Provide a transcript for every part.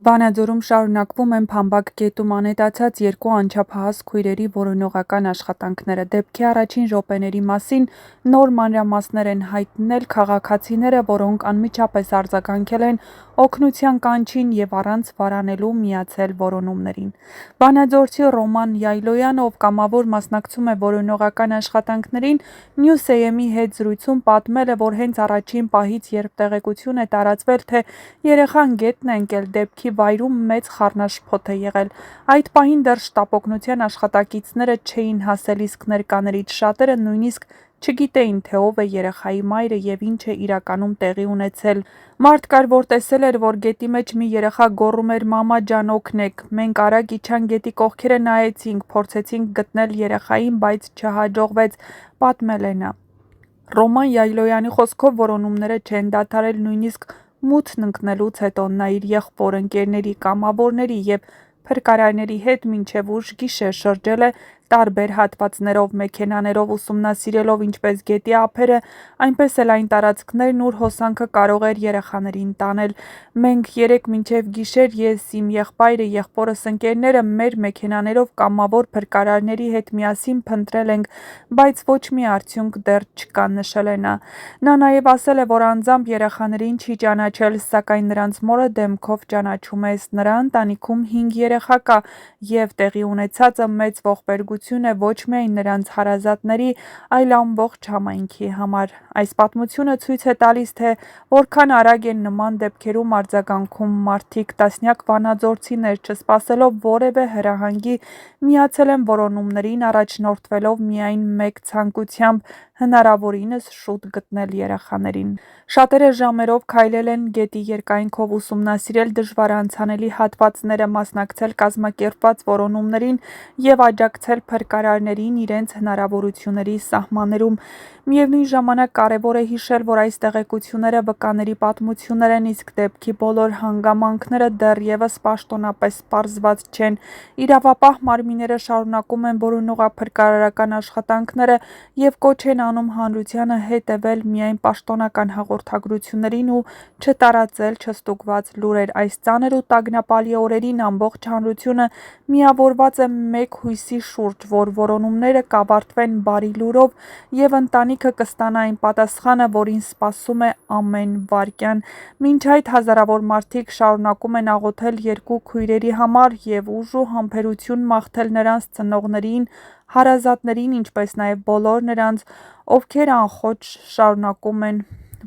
Վանաձորում շարունակվում են Փամբակ գետում անհետացած երկու անչափահաս քույրերի որոնողական աշխատանքները։ Դեպքի առաջին րոպեների մասին նոր մանրամասներ են հայտնել քաղաքացիները, որոնք անմիջապես արձագանքել են օգնության կանչին և առանց վարանելու միացել որոնումներին։ Վանաձորցի Ռոման Յայլոյանը, ով կամավոր մասնակցում է որոնողական աշխատանքներին, News AM-ի հետ զրույցում պատմել է, որ հենց առաջին պահից, երբ տեղեկություն է տարածվել, թե երեխան գետն է ընկել, դեպքի վայրում մեծ խառնաշփոթ է եղել։ Այդ պահին դեռ շտապօգնության աշխատակիցները չէին հասել, իսկ ներկաներից շատերը նույնիսկ չգիտեին, թե ով է երեխայի մայրը և ինչ է իրականում տեղի ունեցել։ Մարդ կար, որ տեսել էր, որ գետի մեջ մի երեխա գոռում էր «Մամա ջան, օգնեք»։ Մենք արագ իջանք գետի կողքերը նայեցինք, փորձեցինք գտնել երեխային, բայց չհաջողվեց, պատմել է նա։ Ռոման Յայլոյանի խոսքով որոնումները չեն դադարել նույնիսկ մութն ընկնելուց հետո։ Նա իր եղբոր, ընկերների, կամավորների և փրկարարների հետ մինչև ուշ գիշեր շրջել է տարբեր հատվածներով, մեքենաներով ուսումնասիրելով ինչպես գետի ափերը, այնպես էլ այն տարածքներն, ուր հոսանքը կարող էր երեխաներին տանել։ Մենք երեկ մինչև գիշեր ես, իմ եղբայրը, եղբորս, ընկերները մեր մեքենաներով կամավոր փրկարարների հետ միասին փնտրել ենք, բայց ոչ մի արդյունք դեռ չկա, նշել է նա։ Նա նաև ասել է, որ անձամբ երեխաներին չի ճանաչել, սակայն նրանց մորը դեմքով ճանաչում է։ Նրա ընտանիքում 5 երեխա կա, և տեղի ունեցածը մեծ ողբերգություն է ոչ միայն նրանց հարազատների, այլ ամբողջ համայնքի համար։ Այս պատմությունը ցույց է տալիս, թե որքան արագ են նման դեպքերում արձագանքում մարդիկ։ Տասնյակ վանաձորցիներ, չսպասելով որևէ հրահանգի, միացել են որոնումներին՝ առաջնորդվելով միայն մեկ ցանկությամբ՝ հնարավորինս շուտ գտնել երեխաներին։ Շատերը ժամերով քայլել են գետի երկայնքով, ուսումնասիրել դժվար անցանելի հատվածները, մասնակցել կազմակերպված որոնումներին և աջակցել փրկարարներին իրենց հնարավորությունների սահմաններում։ Միևնույն ժամանակ կարևոր է հիշել, որ այս տեղեկությունները վկաների պատմություններ են, իսկ դեպքի բոլոր հանգամանքները դեռևս պաշտոնապես պարզված չեն։ Իրավապահ մարմինները շարունակում են որոնողափրկարարական աշխատանքները և կոչ են անում հանրությանը հետևել միայն պաշտոնական հաղորդագրություններին ու չտարածել չստուգված լուրեր։ Այս ծանր ու տագնապալի օրերին ամբողջ հանրությունը միավորված է մեկ հույսի շուրջ, որ որոնումները կավարտվեն բարի լուրով, և ընտանիքը կստանա այն պատասխանը, որին սպասում է ամեն վայրկյան։ Մինչ այդ հազարավոր մարդիկ շարունակում են աղոթել երկու քույրերի համար և ուժ ու համբերություն մաղթել նրանց ծնողներին, հարազատներին, ինչպես նաև բոլոր նրանց, ովքեր անխոճ շարունակում են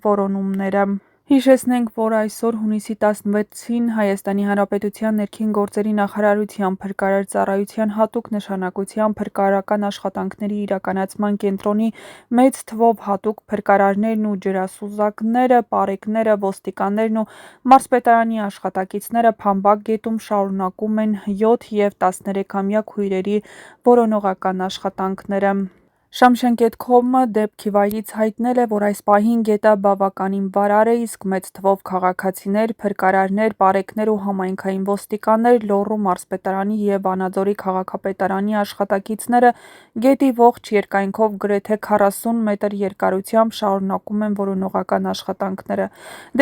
որոնումները։ Հիշեցնենք, որ այսօր, հունիսի 16-ին, ՀՀ ներքին գործերի նախարարության փրկարար ծառայության հատուկ նշանակության փրկարարական աշխատանքների իրականացման կենտրոնի մեծ թվով հատուկ փրկարարներն ու ջրասուզակները, պարեկները, ոստիկաններն ու մարզպետարանի աշխատակիցները Փամբակ գետում շարունակում են 7 և 13-ամյա քույրերի որոնողական աշխատանքները։ Շամշենկետ.com-ը դեպքի վայրից հայտնել է, որ այս պահին գետը բավականին վարար է, իսկ մեծ թվով քաղաքացիներ, փրկարարներ, պարեկներ ու համայնքային ոստիկաններ, Լոռու մարզպետարանի և Վանաձորի քաղաքապետարանի աշխատակիցները գետի ողջ երկայնքով գրեթե 40 մետր երկարությամբ շարունակում են որոնողական աշխատանքները։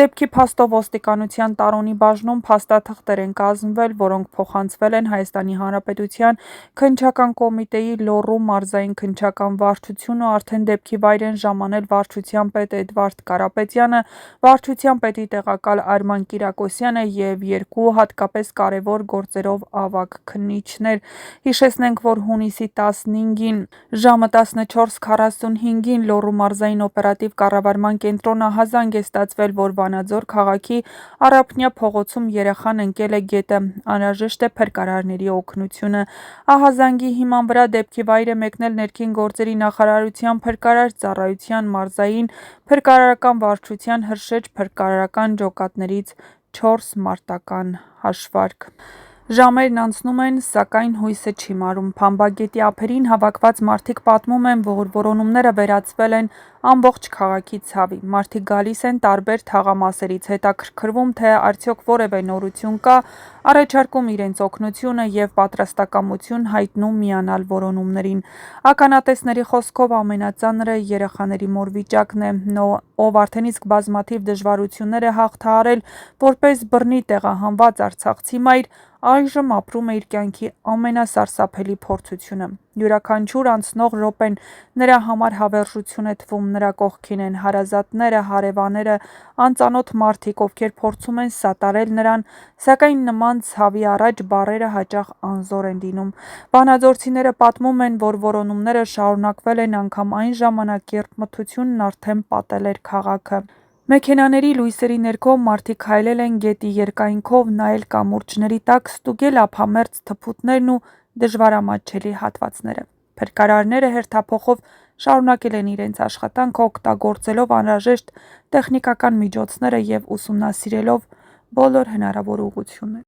Դեպքի փաստով ոստիկանության Տարոնի բաժնում փաստաթղթեր են կազմվել, որոնք փոխանցվել են ՀՀ Քննչական կոմիտեի Լոռու մարզային քննչական վարչություն ու արդեն դեպքի վայր են ժամանել վարչության պետ Էդվարդ Կարապետյանը, վարչության պետի տեղակալ Արման Կիրակոսյանը և երկու հատկապես կարևոր գործերով ավագ քննիչներ։ Հիշեցնենք, որ հունիսի 15-ին ժամը 14:45-ին Լոռու մարզային օպերատիվ կառավարման կենտրոն ահազանգ է ստացվել, որ Վանաձոր քաղաքի Առափնյա փողոցում երեխան ընկել է գետը, անհրաժեշտ է փրկարարների օգնությունը։ Ահազանգի հիման վրա դեպքի վայր է մեկնել ներքին գործերի նախարարության փրկարար ծառայության մարզային փրկարարական վարչության հրշեջ փրկարարական ջոկատներից 4 մարտական հաշվարկ։ Ժամերն անցնում են, սակայն հույսը չի մարում։ Փամբակ գետի ափերին հավաքված մարդիկ պատմում են, որ որոնումները վերածվել են ամբողջ քաղաքի ցավի։ Մարդիկ գալիս են տարբեր թաղամասերից, հետաքրքրվում, թե արդյոք որևէ նորություն կա, առաջարկում իրենց օգնությունը և պատրաստակամություն հայտնում միանալ որոնումներին։ Ականատեսների խոսքով ամենածանրը երեխաների մոր վիճակն է, ով արդեն իսկ բազմաթիվ դժվարություններ է հաղթահարել որպես բռնի տեղահանված արցախցի մայր, այժմ ապրում է իր կյանքի ամենասարսափելի փորձությունը։ Յուրաքանչյուր անցնող րոպեն նրա համար հավերժություն է թվում, նրա կողքին են հարազատները, հարևանները, անծանոթ մարդիկ, ովքեր փորձում են սատարել նրան, սակայն նման ցավի առաջ բառերը հաճախ անզոր են լինում։ Վանաձորցիները պատմում են, որ որոնումները շարունակվել են անգամ այն ժամանակ, երբ մթությունն արդեն պատել էր քաղաքը։ Մեքենաների լույսերի ներքո մարդիկ քայլել են գետի երկայնքով, նայել կամուրջների տակ, ստուգել ափամերձ թփուտներն ու դժվարամատչելի հատվածները։ Փրկարարները հերթափոխով շարունակել են իրենց աշխատանքը, օգտագործելով անհրաժեշտ տեխնիկական միջոցները և ուսումնասիրելով բոլոր հնարավոր ուղղությունները։